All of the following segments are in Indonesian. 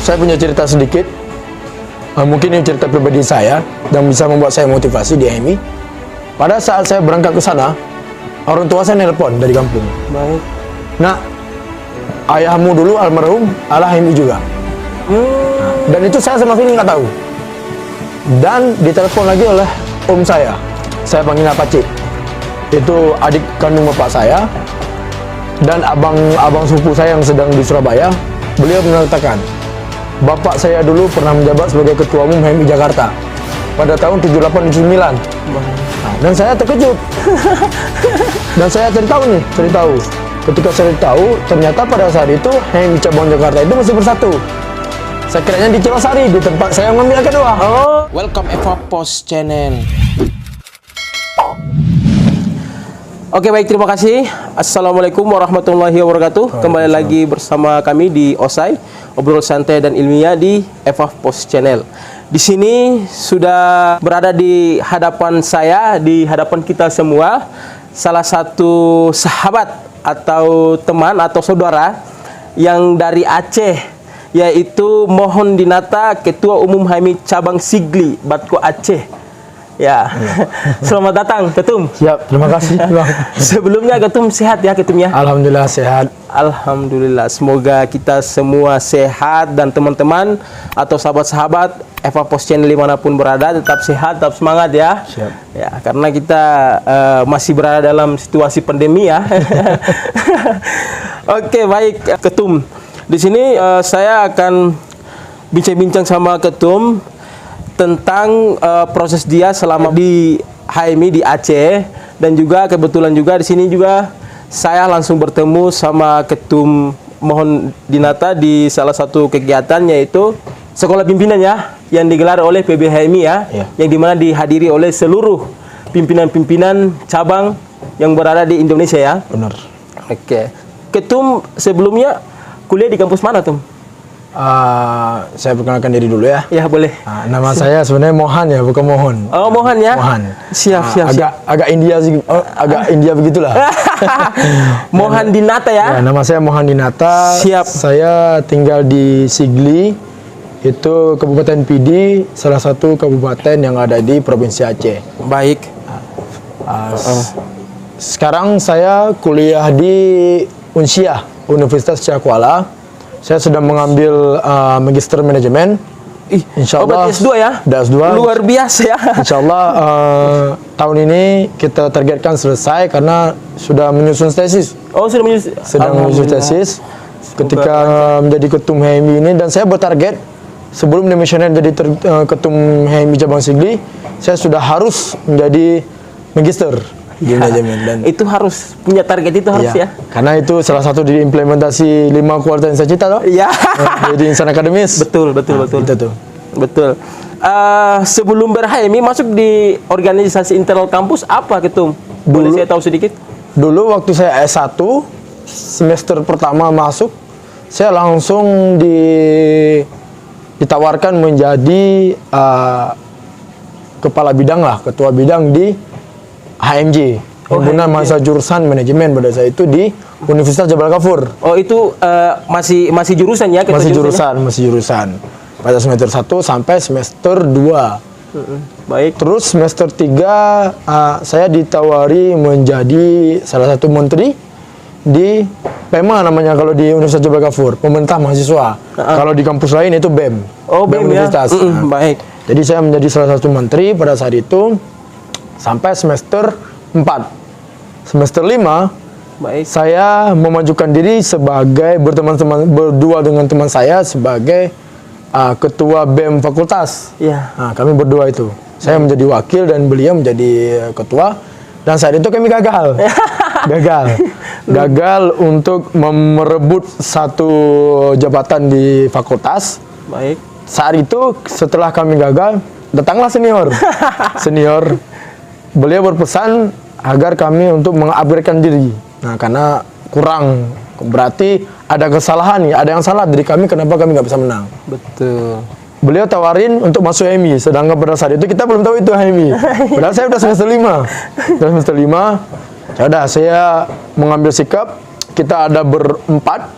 saya punya cerita sedikit. Mungkin ini cerita pribadi saya dan bisa membuat saya motivasi di HMI. Pada saat saya berangkat ke sana, orang tua saya nelpon dari kampung. Baik. Nah, ayahmu dulu almarhum ala HMI juga. Dan itu saya sama sekali nggak tahu. Dan ditelepon lagi oleh om saya panggilnya Pakcik. Itu adik kandung bapak saya dan abang sepupu saya yang sedang di Surabaya. Beliau mengatakan, bapak saya dulu pernah menjabat sebagai ketua umum HMI Jakarta pada tahun 78-79. Dan saya terkejut. Dan saya cari tahu. Ketika saya tahu, ternyata pada saat itu HMI cabang Jakarta itu masih bersatu. Saya kiranya di Cilosari, di tempat saya mengambil yang kedua. Welcome Eva Post Channel. Oke, baik, terima kasih. Assalamualaikum warahmatullahi wabarakatuh. Kembali lagi bersama kami di OSAI, obrol santai dan ilmiah di Eva Post Channel. Di sini sudah berada di hadapan saya, di hadapan kita semua, salah satu sahabat atau teman atau saudara yang dari Aceh, yaitu Mohon Dinata, Ketua Umum HMI Cabang Sigli, Batko Aceh. Ya, selamat datang Ketum. Siap, terima kasih Bang. Sebelumnya Ketum sehat ya Ketumnya? Alhamdulillah sehat. Alhamdulillah, semoga kita semua sehat dan teman-teman atau sahabat-sahabat Eva Post Channel dimanapun berada tetap sehat, tetap semangat ya. Siap. Ya, karena kita masih berada dalam situasi pandemi ya. Oke, baik Ketum. Di sini saya akan bincang-bincang sama Ketum tentang proses dia selama di HMI di Aceh, dan juga kebetulan juga di sini juga saya langsung bertemu sama Ketum Mohon Dinata di salah satu kegiatan, yaitu sekolah pimpinan ya yang digelar oleh PB HMI ya, yang dimana dihadiri oleh seluruh pimpinan-pimpinan cabang yang berada di Indonesia ya. Benar. Oke. Ketum sebelumnya kuliah di kampus mana Tum? Saya perkenalkan diri dulu ya. Ya boleh. Nama saya sebenarnya Mohan ya, bukan Mohon. Oh, Mohan ya. Mohan. Siap. Agak India sih, agak India begitulah. Mohan Dinata ya. Nama saya Mohan Dinata. Siap. Saya tinggal di Sigli, itu Kabupaten Pidi, salah satu kabupaten yang ada di Provinsi Aceh. Baik. Sekarang saya kuliah di Unsiah, Universitas Cakrawala. Saya sedang mengambil Magister Manajemen. Insyaallah. S2 ya? S2. Luar biasa ya. Insyaallah tahun ini kita targetkan selesai karena sudah menyusun tesis. Oh, sudah menyusun. Sedang menyusun tesis. Ketika menjadi ketum HMI ini, dan saya bertarget sebelum demisioner jadi ketum HMI Cabang Sigli, saya sudah harus menjadi magister di manajemen. Dan itu harus punya target, itu harus ya. Karena itu salah satu di implementasi 5 kuartal yang saya cita toh. Iya. Jadi insan akademis. Betul. Itu tuh. Betul. Sebelum ber-HMI masuk di organisasi internal kampus apa Ketum? Boleh saya tahu sedikit? Dulu waktu saya S1 semester pertama masuk, saya langsung ditawarkan menjadi kepala bidang lah, ketua bidang di HMJ, Himpunan Mahasiswa Jurusan Manajemen pada saat itu di Universitas Jabal Kafur. Oh, itu masih jurusan ya? Masih jurusan. Pada semester 1 sampai semester 2. Baik. Terus semester 3 saya ditawari menjadi salah satu menteri di PEMA namanya kalau di Universitas Jabal Kafur, pemerintah mahasiswa. Kalau di kampus lain itu BEM. Oh, BEM Universitas. Ya? Baik. Jadi saya menjadi salah satu menteri pada saat itu sampai semester 4. Semester 5, baik, saya memajukan diri sebagai berdua dengan teman saya sebagai ketua BEM fakultas. Iya. Nah, kami berdua itu. Saya menjadi wakil dan beliau menjadi ketua. Dan saat itu kami gagal. Gagal untuk merebut satu jabatan di fakultas. Baik. Saat itu setelah kami gagal, datanglah senior. Beliau berpesan agar kami untuk mengupgradekan diri. Nah, karena kurang, berarti ada kesalahan nih, ada yang salah dari kami, kenapa kami nggak bisa menang. Betul. Beliau tawarin untuk masuk HMI, sedangkan pada saat itu kita belum tahu itu HMI. Padahal saya udah semester 5. Ya udah, saya mengambil sikap, kita ada berempat,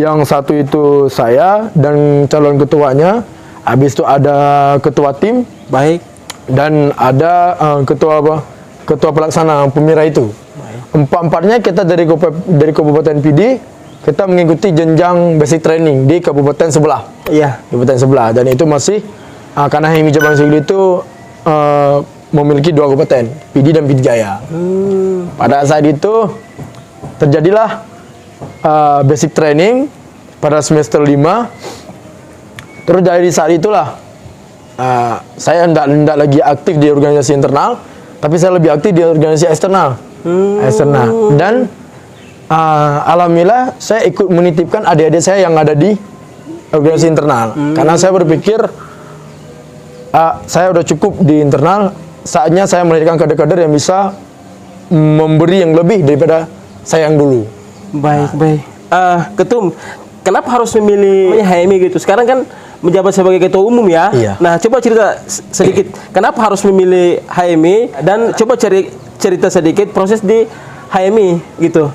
Yang satu itu saya dan calon ketuanya. Habis itu ada ketua tim. Baik. Dan ada ketua pelaksana pemirsa itu. Empat-empatnya kita dari Kabupaten PD, kita mengikuti jenjang basic training di kabupaten sebelah. Iya. Kabupaten sebelah, dan itu masih karena HMI Cabang Sigli itu memiliki 2 kabupaten, PD dan PD Jaya. Pada saat itu terjadilah basic training pada semester 5. Terus dari saat itulah saya tidak lagi aktif di organisasi internal, tapi saya lebih aktif di organisasi eksternal. Dan alhamdulillah saya ikut menitipkan adik-adik saya yang ada di organisasi internal. Karena saya berpikir saya udah cukup di internal, saatnya saya melahirkan kader-kader yang bisa memberi yang lebih daripada saya yang dulu. Baik. Ketum, kenapa harus memilih HMI gitu? Sekarang kan menjabat sebagai ketua umum ya. Iya. Nah, coba cerita sedikit kenapa harus memilih HMI, dan coba cerita sedikit proses di HMI gitu.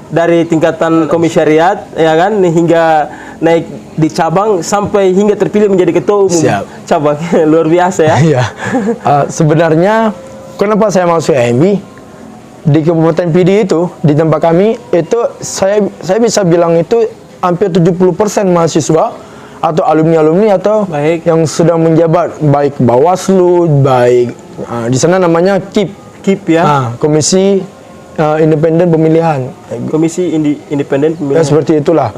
Dari tingkatan komisariat ya kan hingga naik di cabang sampai hingga terpilih menjadi ketua umum. Siap. Cabang. Luar biasa ya. Iya. Sebenarnya kenapa saya masuk HMI di Kabupaten PD itu, di tempat kami itu saya bisa bilang itu hampir 70% mahasiswa atau alumni atau Baik. yang sedang menjabat, baik Bawaslu, baik di sana namanya KIP ya. Komisi Independen Pemilihan. Komisi Independen Ya, Pemilihan. seperti itulah.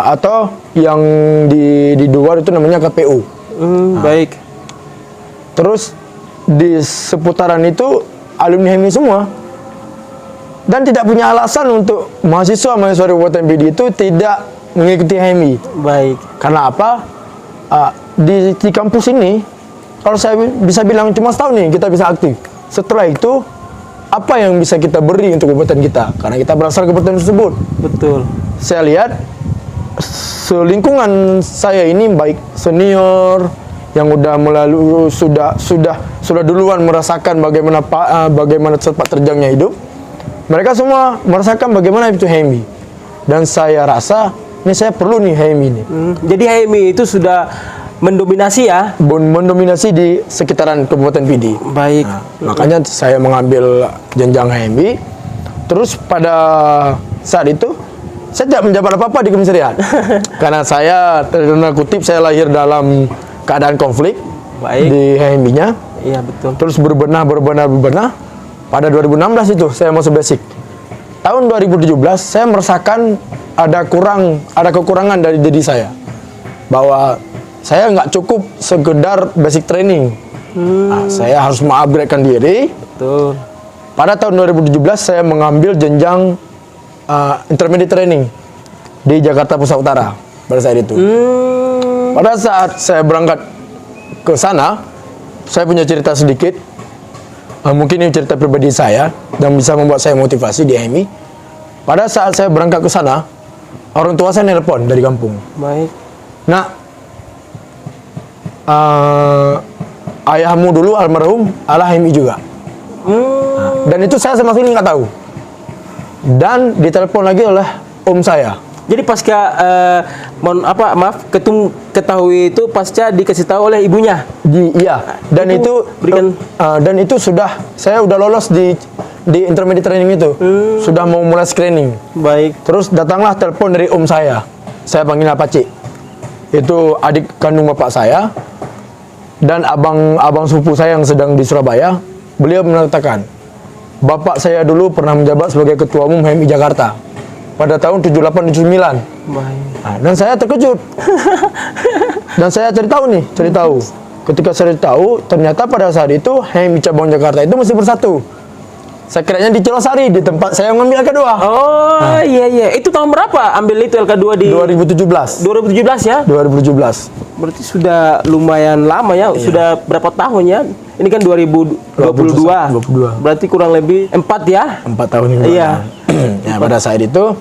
Atau yang di luar itu namanya KPU. Baik. Terus di seputaran itu alumni HMI semua. Dan tidak punya alasan untuk mahasiswa di Kabupaten PD itu tidak mengikuti HMI. Baik. Karena apa? Di kampus ini, kalau saya bisa bilang cuma setahun nih kita bisa aktif. Setelah itu, apa yang bisa kita beri untuk kabupaten kita? Karena kita berasal dari kabupaten tersebut. Betul. Saya lihat selingkungan saya ini baik senior yang udah melalui sudah duluan merasakan bagaimana sepak terjangnya hidup. Mereka semua merasakan bagaimana itu HMI. Dan saya rasa ini saya perlu nih HMI ini. Jadi HMI itu sudah mendominasi ya? Mendominasi di sekitaran Kabupaten PD. Baik. Makanya saya mengambil jenjang HMI. Terus pada saat itu saya tidak menjabat apa-apa di komisariat. Karena saya terkena kutip saya lahir dalam keadaan konflik. Baik. Di HMI-nya. Iya betul. Terus berbenah. Pada 2016 itu saya masuk basic. Tahun 2017 saya merasakan ada kekurangan dari diri saya. Bahwa saya nggak cukup sekedar basic training. Saya harus mengupgradekan diri. Betul. Pada tahun 2017 saya mengambil jenjang intermediate training di Jakarta Pusat Utara pada saat itu. Pada saat saya berangkat ke sana, saya punya cerita sedikit. Mungkin ini cerita pribadi saya dan bisa membuat saya motivasi di HMI. Pada saat saya berangkat ke sana, orang tua saya nelpon dari kampung. Baik. Nak, ayahmu dulu almarhum ala HMI juga. Dan itu saya sama sekali nggak tahu. Dan ditelepon lagi oleh om saya. Jadi pasca ketum ketahui itu pasca dikasih tahu oleh ibunya. Iya. Dan Itu dan itu saya udah lolos di intermediate training itu. Sudah mau mulai screening. Baik. Terus datanglah telepon dari om saya. Saya panggil Pakcik. Itu adik kandung bapak saya dan abang sepupu saya yang sedang di Surabaya. Beliau mengatakan, bapak saya dulu pernah menjabat sebagai ketua umum HMI Jakarta pada tahun 78-79. Nah, dan saya terkejut. Dan saya cari tahu. Ketika saya tahu, ternyata pada saat itu HMI cabang Jakarta itu masih bersatu. Saya kiranya di Cilosari, di tempat saya mengambil LK2. Oh, iya. Itu tahun berapa ambil itu LK2 di 2017. 2017 ya? 2017. Berarti sudah lumayan lama ya. Iya. Sudah berapa tahun ya? Ini kan 2022. 22. Berarti kurang lebih 4 ya? 4 tahun ini. Iya. Ya, pada saat itu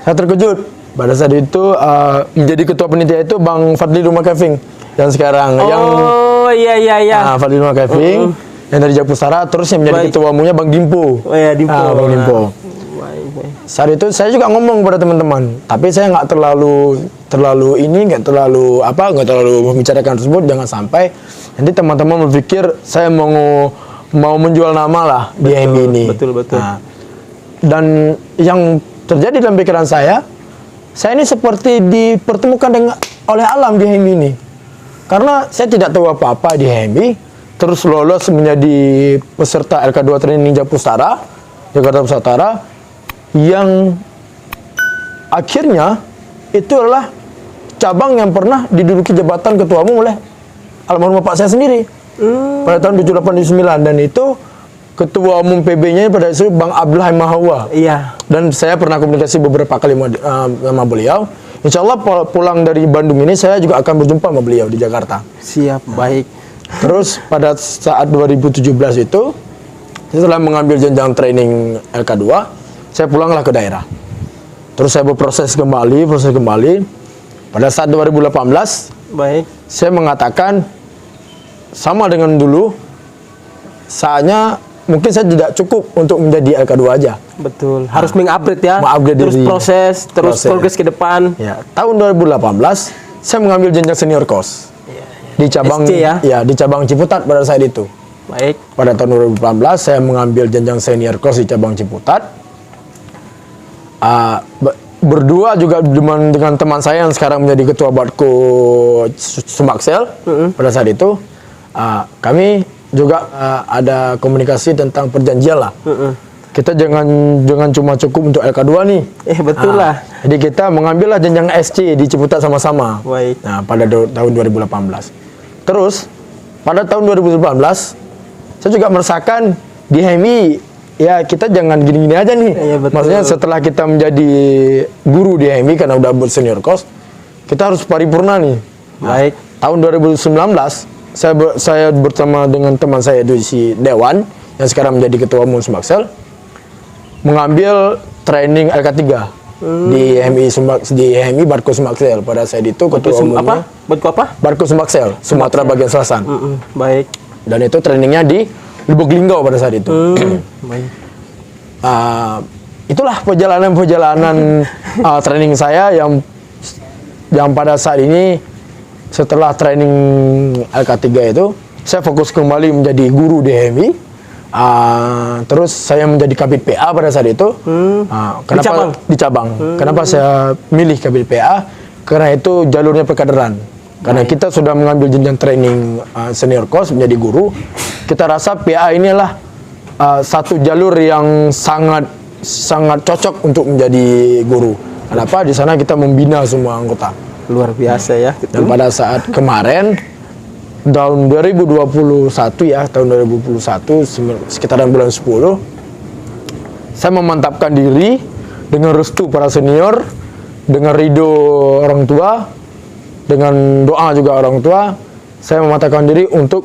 saya terkejut. Pada saat itu menjadi ketua panitia itu Bang Fadli Rumah Keving yang sekarang Iya. Fadli Rumah Keving yang dari Jakpusara, terus yang menjadi ketua umumnya Bang Dimpo. Oh iya, Dimpo. Bang Dimpo. Baik. saat itu saya juga ngomong kepada teman-teman, tapi saya nggak terlalu nggak terlalu membicarakan tersebut, jangan sampai nanti teman-teman berpikir saya mau menjual nama lah di HMI ini. Betul. Nah, dan yang terjadi dalam pikiran saya ini seperti dipertemukan oleh alam di HMI ini, karena saya tidak tahu apa-apa di HMI, terus lolos menjadi peserta LK2 Training Ninja Pustara Jakarta Pusatara, yang akhirnya itu adalah cabang yang pernah diduduki jabatan ketua umum oleh almarhum bapak saya sendiri pada tahun 78-79, dan itu ketua umum PB-nya pada itu Bang Abdullah Mahawa. Iya. Dan saya pernah komunikasi beberapa kali sama beliau. Insya Allah pulang dari Bandung ini saya juga akan berjumpa sama beliau di Jakarta. Siap, baik. Terus pada saat 2017 itu, setelah mengambil jenjang training LK2, saya pulanglah ke daerah. Terus saya proses kembali. Pada saat 2018, Baik. saya mengatakan sama dengan dulu, saatnya mungkin saya tidak cukup untuk menjadi LK2 aja. Betul. Harus mengupgrade ya. Mengupgrade terus diri. proses progres ke depan. Ya, tahun 2018 saya mengambil jenjang senior course di cabang SC ya? di cabang Ciputat pada saat itu. Baik. Pada tahun 2018 saya mengambil jenjang senior course di cabang Ciputat. Berdua juga dengan teman saya yang sekarang menjadi ketua Badko Sumaksel. Pada saat itu kami juga ada komunikasi tentang perjanjian lah. Kita jangan cuma cukup untuk LK2 nih. Betul lah. Jadi kita mengambillah jenjang SC di Ciputat sama-sama. Baik. Nah, pada tahun 2018. Terus pada tahun 2018 saya juga merasakan di HMI, ya kita jangan gini-gini aja nih. Iya, betul. Maksudnya setelah kita menjadi guru di HMI karena udah senior course, kita harus paripurna nih. Baik. Tahun 2019 saya bersama dengan teman saya di Dewan yang sekarang menjadi ketua umum Sumaksel mengambil training LK3 di HMI Badko Sumaksel. Pada saat itu ketua umumnya Badko Sumaksel, Sumatera bagian selatan. Baik. Dan itu trainingnya di Lubuk Linggau pada saat itu. Baik. Itulah perjalanan training saya yang pada saat ini setelah training LK3 itu saya fokus kembali menjadi guru di HMI. Terus saya menjadi kabid PA pada saat itu. Kenapa di cabang? Kenapa saya milih kabid PA? Karena itu jalurnya perkaderan. Karena kita sudah mengambil jenjang training senior course menjadi guru, kita rasa PA inilah satu jalur yang sangat cocok untuk menjadi guru. Kenapa? Di sana kita membina semua anggota. Luar biasa ya. Dan pada saat kemarin tahun 2021 ya, tahun 2021 sekitaran bulan 10, saya memantapkan diri dengan restu para senior, dengan ridho orang tua, dengan doa juga orang tua, saya memantapkan diri untuk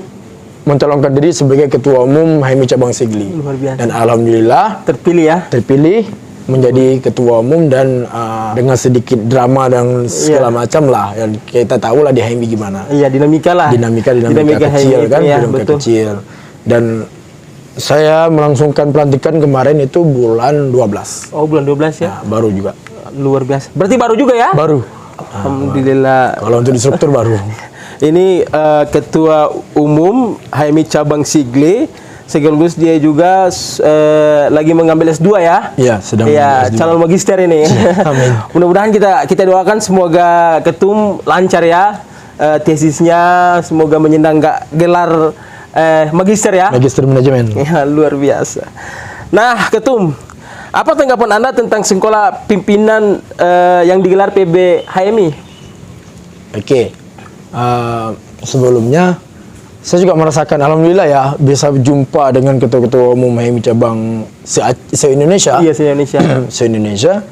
mencalonkan diri sebagai ketua umum HMI Cabang Sigli. Luar biasa. Dan alhamdulillah terpilih menjadi ketua umum, dan dengan sedikit drama dan segala macam lah yang kita tahu lah di HMI gimana. Iya, dinamika kecil HMI, kan, ya, dinamika betul. kecil. Dan saya melangsungkan pelantikan kemarin itu bulan 12. Oh, bulan 12 ya. Nah, baru juga. Luar biasa. Berarti baru juga ya? Baru. Alhamdulillah. Kalau untuk di struktur baru. Ini ketua umum HMI Cabang Sigli, sekaligus dia juga lagi mengambil S2 ya? Iya, sedang ya, S2. calon magister ini. Amin. Mudah-mudahan kita doakan semoga ketum lancar ya tesisnya, semoga menyandang gelar magister ya. Magister manajemen. Ya, luar biasa. Nah, ketum, apa tanggapan Anda tentang sekolah pimpinan yang digelar PB HMI? Oke. Sebelumnya saya juga merasakan alhamdulillah ya bisa jumpa dengan ketua-ketua umum HMI cabang se-Indonesia. Iya, se-Indonesia. Se-Indonesia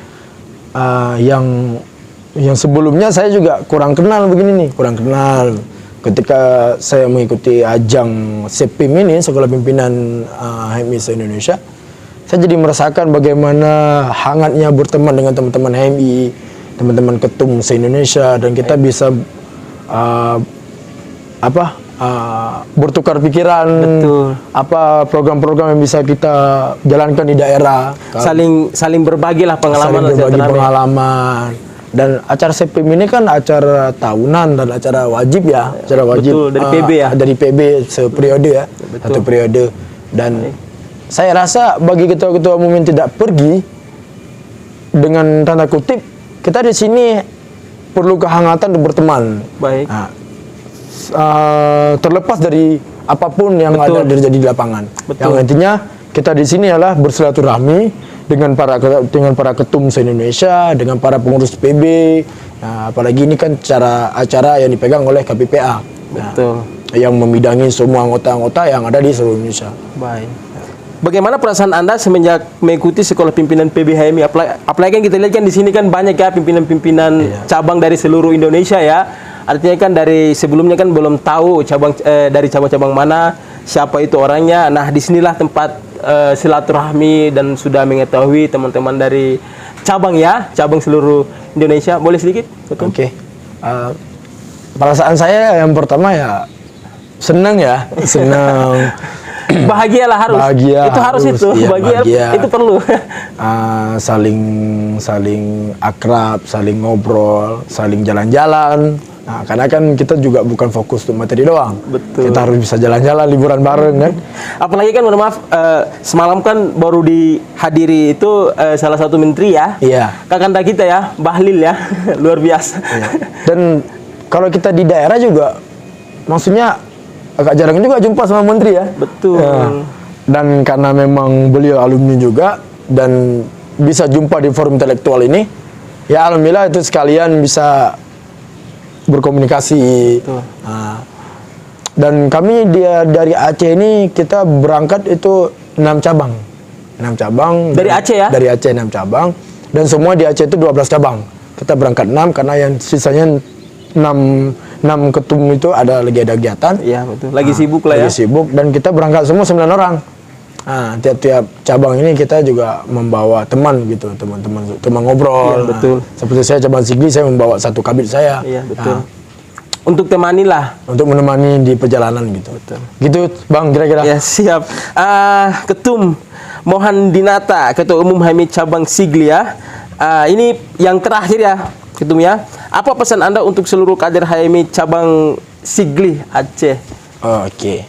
yang sebelumnya saya juga kurang kenal begini nih, kurang kenal. Ketika saya mengikuti ajang SEPIM ini, Sekolah Pimpinan HMI se-Indonesia, saya jadi merasakan bagaimana hangatnya berteman dengan teman-teman HMI, teman-teman ketum se-Indonesia, dan kita bisa bertukar pikiran, Betul. apa program-program yang bisa kita jalankan di daerah, Saling berbagi lah pengalaman saling berbagi silaturahmi. pengalaman. Dan acara SEPIM ini kan acara tahunan dan acara wajib ya, acara wajib. Betul, dari PB ya? Dari PB seperiode ya, satu periode. Dan saya rasa bagi ketua-ketua umum yang tidak pergi, dengan tanda kutip, kita di sini perlu kehangatan untuk berteman. Baik. Nah, terlepas dari apapun yang Betul. ada terjadi di lapangan. Betul. Yang intinya kita di sini adalah bersilaturahmi dengan para ketum se-Indonesia, dengan para pengurus PB. Nah, apalagi ini kan acara yang dipegang oleh KPPA. Betul. Yang memidangi semua anggota-anggota yang ada di seluruh Indonesia. Baik. Bagaimana perasaan Anda semenjak mengikuti sekolah pimpinan PBHMI? Apalagi kan kita lihat kan di sini kan banyak ya pimpinan-pimpinan cabang dari seluruh Indonesia ya. Artinya kan dari sebelumnya kan belum tahu dari cabang-cabang mana, siapa itu orangnya. Nah, disinilah tempat silaturahmi dan sudah mengetahui teman-teman dari cabang ya, cabang seluruh Indonesia. Boleh sedikit? Oke. Perasaan saya yang pertama ya senang ya, senang. Bahagialah harus. Bahagia itu harus itu. Iya, bahagia itu perlu. Saling akrab, saling ngobrol, saling jalan-jalan. Nah, karena kan kita juga bukan fokus untuk materi doang. Betul. Kita harus bisa jalan-jalan, liburan bareng kan. Apalagi kan mohon maaf, semalam kan baru dihadiri itu salah satu menteri ya. Iya. Kakanda kita ya, Bahlil ya. Luar biasa. Iya. Dan kalau kita di daerah juga, maksudnya agak jarang juga jumpa sama menteri ya. Betul. Ya. Dan karena memang beliau alumni juga dan bisa jumpa di forum intelektual ini, ya alhamdulillah itu sekalian bisa berkomunikasi. Nah, dan kami dari Aceh ini kita berangkat itu 6 cabang. 6 cabang. Dari Aceh ya? Dari Aceh 6 cabang. Dan semua di Aceh itu 12 cabang. Kita berangkat 6 karena yang sisanya 6 ketum itu lagi ada kegiatan. Iya, betul. Lagi sibuk lah ya. Lagi sibuk dan kita berangkat semua 9 orang. Nah, tiap-tiap cabang ini kita juga membawa teman gitu, teman ngobrol. Iya, betul. Nah, seperti saya cabang Sigli, saya membawa satu kabit saya. Iya, betul. Nah, untuk temani lah. untuk menemani di perjalanan gitu. Betul. Gitu, Bang, kira-kira. Ya, siap. Ketum Mohan Dinata, Ketua Umum HMI Cabang Sigli ya. Ini yang terakhir ya, Ketum ya. Apa pesan Anda untuk seluruh kader HMI Cabang Sigli Aceh? Oke.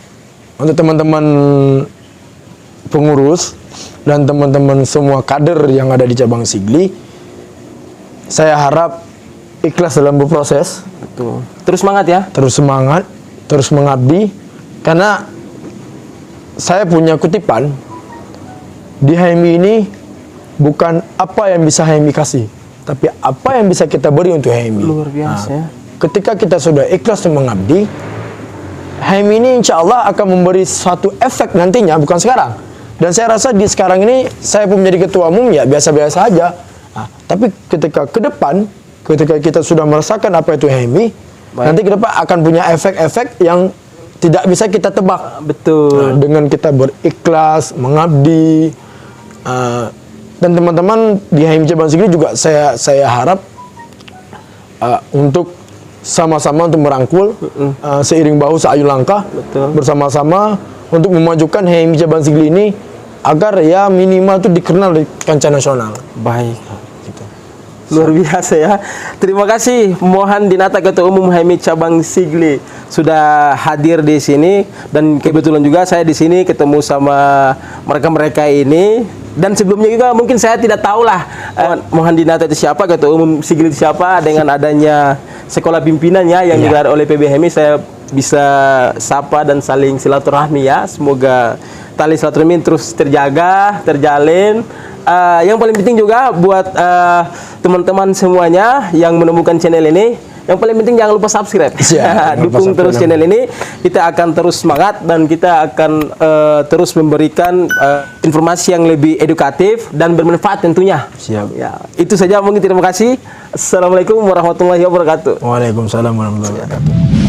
Untuk teman-teman pengurus dan teman-teman semua kader yang ada di cabang Sigli, saya harap ikhlas dalam berproses, Betul. Terus semangat ya. terus semangat, terus mengabdi, karena saya punya kutipan di HMI ini bukan apa yang bisa HMI kasih, tapi apa yang bisa kita beri untuk HMI. Luar biasa ya. Ketika kita sudah ikhlas dan mengabdi, HMI ini insya Allah akan memberi suatu efek nantinya, bukan sekarang. Dan saya rasa di sekarang ini saya pun menjadi ketua umum ya biasa-biasa aja. Nah, tapi ketika ke depan, ketika kita sudah merasakan apa itu HMI, nanti ke depan akan punya efek-efek yang tidak bisa kita tebak. Betul. Nah, dengan kita berikhlas, mengabdi, dan teman-teman di HMI Cabang Sigli juga saya harap untuk sama-sama untuk merangkul, seiring bahu seayu langkah, Betul. bersama-sama untuk memajukan HMI Cabang Sigli ini agar ya minimal itu dikenal di kancah nasional. Baik. Luar biasa ya. Terima kasih Mohan Dinata, Ketua Umum HMI Cabang Sigli sudah hadir di sini, dan kebetulan juga saya di sini ketemu sama mereka-mereka ini. Dan sebelumnya juga mungkin saya tidak tahu lah Mohan Dinata itu siapa, Ketua Umum Sigli itu siapa. Dengan adanya sekolah pimpinannya yang digelar oleh PBHMI, saya bisa sapa dan saling silaturahmi ya. Semoga tali silaturahmi terus terjaga, terjalin. Yang paling penting juga buat teman-teman semuanya yang menemukan channel ini, yang paling penting jangan lupa subscribe. Dukung terus channel ini. Kita akan terus semangat dan kita akan terus memberikan informasi yang lebih edukatif dan bermanfaat tentunya. Siap. Ya, itu saja mungkin. Terima kasih. Assalamualaikum warahmatullahi wabarakatuh. Waalaikumsalam warahmatullahi wabarakatuh.